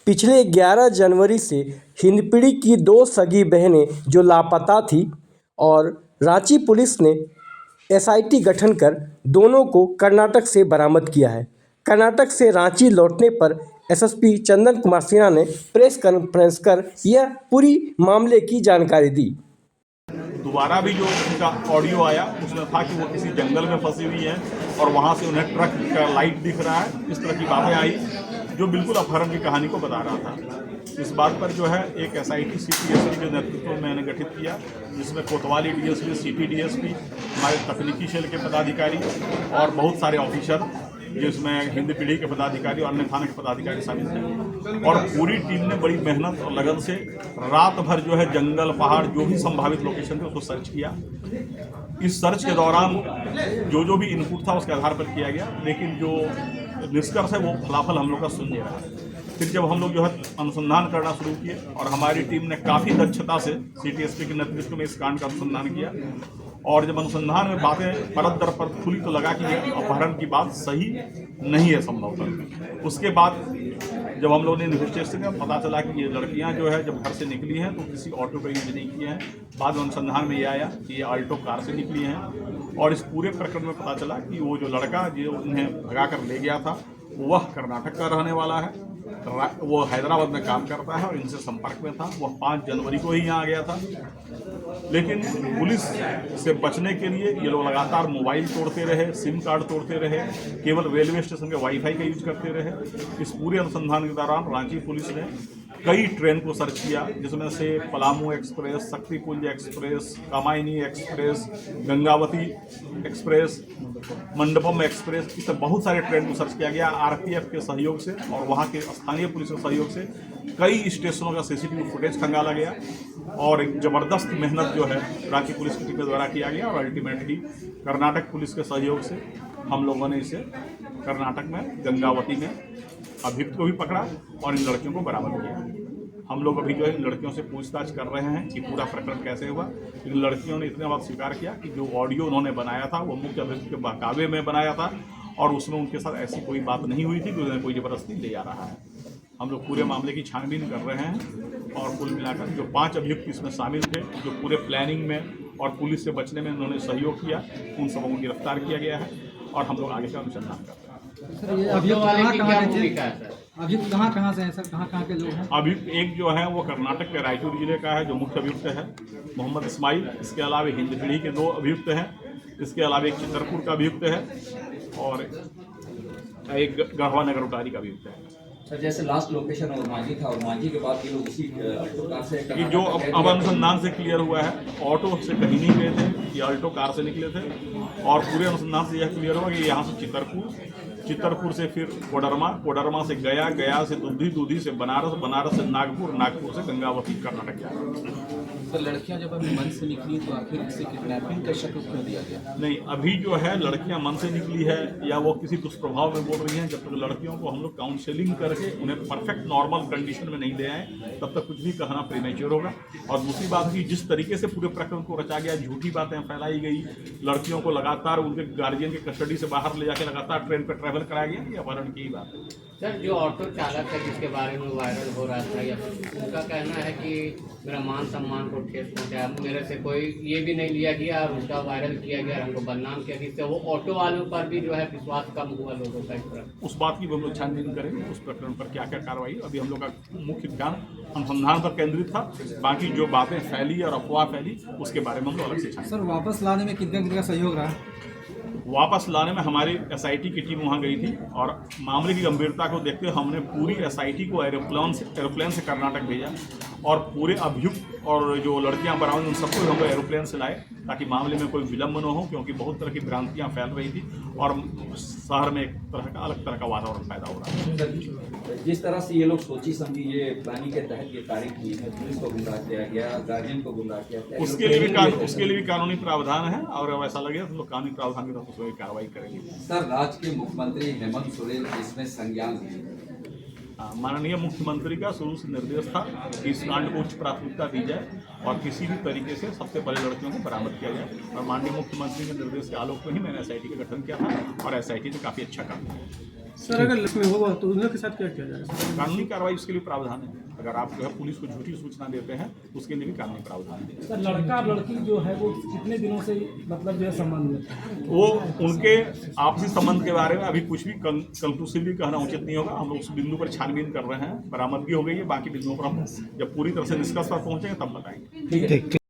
पिछले 11 जनवरी से हिंदपीढ़ी की दो सगी बहनें जो लापता थीं और रांची पुलिस ने एसआईटी गठन कर दोनों को कर्नाटक से बरामद किया है। कर्नाटक से रांची लौटने पर एसएसपी चंदन कुमार सिन्हा ने प्रेस कॉन्फ्रेंस कर यह पूरी मामले की जानकारी दी। दोबारा भी जो उनका ऑडियो आया उसमें था कि वो किसी जंगल में फंसी हुई है और वहाँ से उन्हें ट्रक का लाइट दिख रहा है। इस तरह की बातें आई जो बिल्कुल अपहरण की कहानी को बता रहा था। इस बात पर जो है एक एसआईटी सीपीएसपी के नेतृत्व में मैंने गठित किया, जिसमें कोतवाली डीएसपी, सीपी डीएसपी, हमारे तकनीकी सेल के पदाधिकारी और बहुत सारे ऑफिसर, जिसमें हिंदपीढ़ी के पदाधिकारी और अन्य थाना के पदाधिकारी शामिल थे। और पूरी टीम ने बड़ी मेहनत और लगन से रात भर जो है जंगल, पहाड़, जो भी संभावित लोकेशन थे उसको सर्च किया। इस सर्च के दौरान जो भी इनपुट था उसके आधार पर किया गया, लेकिन जो निष्कर्ष है वो फलाफल हम लोग का सुन नहीं रहा। फिर जब हम लोग जो है अनुसंधान करना शुरू किए और हमारी टीम ने काफ़ी दक्षता से सीटीएसपी के नेतृत्व में इस कांड का अनुसंधान किया, और जब अनुसंधान में बातें परत दर परत खुली तो लगा कि अपहरण की बात सही नहीं है संभवतः। उसके बाद जब हम लोगों ने इन्वेस्टिगेशन किया पता चला कि ये लड़कियां जो है जब घर से निकली हैं तो किसी ऑटो का यूज नहीं किए हैं। बाद में अनुसंधान में ये आया कि ये आल्टो कार से निकली हैं, और इस पूरे प्रकरण में पता चला कि वो जो लड़का जो उन्हें भगा कर ले गया था वह कर्नाटक का रहने वाला है, वो हैदराबाद में काम करता है और इनसे संपर्क में था। वह 5 जनवरी को ही यहाँ आ गया था, लेकिन पुलिस से बचने के लिए ये लोग लगातार मोबाइल तोड़ते रहे, सिम कार्ड तोड़ते रहे, केवल रेलवे स्टेशन के वाईफाई का यूज करते रहे। इस पूरे अनुसंधान के दौरान रांची पुलिस ने कई ट्रेन को सर्च किया, जिसमें से Palamu express, Shaktipunj express, Kamayani express, Gangavati express, Mandapam express, इस बहुत सारे ट्रेन को सर्च किया गया। आरपीएफ के सहयोग से और वहाँ के स्थानीय पुलिस के सहयोग से कई स्टेशनों का सीसीटीवी फुटेज खंगाला गया, और एक ज़बरदस्त मेहनत जो है रांची पुलिस की टीम के द्वारा किया गया। और अल्टीमेटली कर्नाटक पुलिस के सहयोग से हम लोगों ने इसे कर्नाटक में गंगावती में अभियुक्त को भी पकड़ा और इन लड़कियों को बरामद किया। हम लोग अभी जो है इन लड़कियों से पूछताछ कर रहे हैं कि पूरा प्रकरण कैसे हुआ। इन लड़कियों ने इतने बात स्वीकार किया कि जो ऑडियो उन्होंने बनाया था वो मुख्य अभियुक्त के बहकावे में बनाया था, और उसमें उनके साथ ऐसी कोई बात नहीं हुई थी कि उन्हें कोई ज़बरदस्ती ले जा रहा है। हम लोग पूरे मामले की छानबीन कर रहे हैं, और कुल मिलाकर जो 5 अभियुक्त इसमें शामिल थे, जो पूरे प्लानिंग में और पुलिस से बचने में उन्होंने सहयोग किया, उन सबों को गिरफ्तार किया गया है और हम लोग आगे का अनुसंधान कर रहे हैं। सर, ये अभियुक्त कहाँ से हैं सर? कहाँ के लोग हैं? अभियुक्त एक जो है वो कर्नाटक के रायचूर जिले का है, जो मुख्य अभियुक्त है मोहम्मद इस्माइल। इसके अलावा हिंदपीढ़ी के 2 अभियुक्त हैं। इसके अलावा एक चितरपुर का अभियुक्त है और एक गढ़वा नगर उटारी का अभियुक्त है। सर, जैसे लास्ट लोकेशन और मांझी था, और मांझी के बाद ये लोग इसी ऑल्टो कार से ये जो अब अनुसंधान से क्लियर हुआ है, ऑटो से कहीं नहीं गए थे, ये ऑल्टो कार से निकले थे। और पूरे अनुसंधान से यह क्लियर हुआ कि यहाँ से चितरपुर से फिर कोडरमा से गया से दूधी से बनारस से नागपुर से गंगावती कर्नाटक जा रहा। तो लड़कियां जब अभी मन से निकली तो आखिर इसे किडनैपिंग का शक क्यों दिया गया? नहीं, अभी जो है लड़कियां मन से निकली है या वो किसी दुष्प्रभाव में बोल रही हैं, जब तक लड़कियों को हम लोग काउंसलिंग करके उन्हें परफेक्ट नॉर्मल कंडीशन में नहीं ले आए तब तक कुछ भी कहना प्रीमेच्योर होगा। और दूसरी बात कि जिस तरीके से पूरे प्रकरण को रचा गया, झूठी बातें फैलाई गई, लड़कियों को लगातार उनके गार्जियन के कस्टडी से बाहर ले जाकर लगातार ट्रेन पर ट्रैवल कराया गया, ये अपहरण की ही बात है। सर, जो ऑटो चालक है जिसके बारे में वायरल हो रहा था, या उनका कहना है कि मेरा मान सम्मान को ठेस पहुंचाया, मेरे से कोई ये भी नहीं लिया गया और उसका वायरल किया गया, हमको बदनाम किया, जिससे वो ऑटो वालों पर भी जो है विश्वास कम हुआ लोगों का। इस तरह उस बात की हम लोग छानबीन करेंगे, उस प्रकरण पर क्या क्या कार्रवाई। अभी हम लोग का मुख्य ध्यान अनुसंधान पर केंद्रित था, बाकी जो बातें फैली और अफवाह फैली उसके बारे में हम लोग अलग से छानेंगे। सर, वापस लाने में कितना सहयोग रहा? वापस लाने में हमारी एसआईटी की टीम वहां गई थी, और मामले की गंभीरता को देखते हुए हमने पूरी एसआईटी को एरोप्लेन से कर्नाटक भेजा, और पूरे अभियुक्त और जो लड़कियां बरामद उन सबको हम लोग एरोप्लेन से लाए ताकि मामले में कोई विलम्ब न हो, क्योंकि बहुत तरह की भ्रांतियां फैल रही थी और शहर में एक तरह का अलग तरह का वातावरण पैदा हो रहा है। जिस तरह से ये लोग सोची समझी ये प्लानिंग के तहत ये तारीख हुई है, पुलिस को गुमराह किया गया, गार्जियन को गुमराह किया गया, उसके लिए भी कानूनी प्रावधान है, और अब ऐसा लगे तो लोग कानूनी प्रावधान के तहत उसमें कार्रवाई करेंगे। सर, राज्य के मुख्यमंत्री हेमंत सोरेन इसमें संज्ञान लिए। माननीय मुख्यमंत्री का शुरू से निर्देश था कि इस कांड को उच्च प्राथमिकता दी जाए और किसी भी तरीके से सबसे पहले लड़कियों को बरामद किया जाए, और माननीय मुख्यमंत्री के निर्देश के आलोक में ही मैंने एसआईटी का गठन किया था, और एसआईटी ने काफ़ी अच्छा काम किया। सर अगर लक्ष्मी होगा तो उन लोग के साथ क्या किया जाएगा? कानूनी कार्रवाई उसके लिए प्रावधान है। अगर आप जो है पुलिस को झूठी सूचना देते हैं उसके लिए भी कानूनी प्रावधान है। सर लड़का और लड़की जो है वो कितने दिनों से मतलब जो है संबंध में है? वो उनके आपसी संबंध के बारे में अभी कुछ भी कंक्लूसिवली कहना उचित नहीं होगा। हम लोग उस बिंदु पर छानबीन कर रहे हैं, बरामदगी हो गई है, बाकी बिंदुओं पर हम जब पूरी तरह से निष्कर्ष पर पहुंचेंगे तब बताएंगे। ठीक है।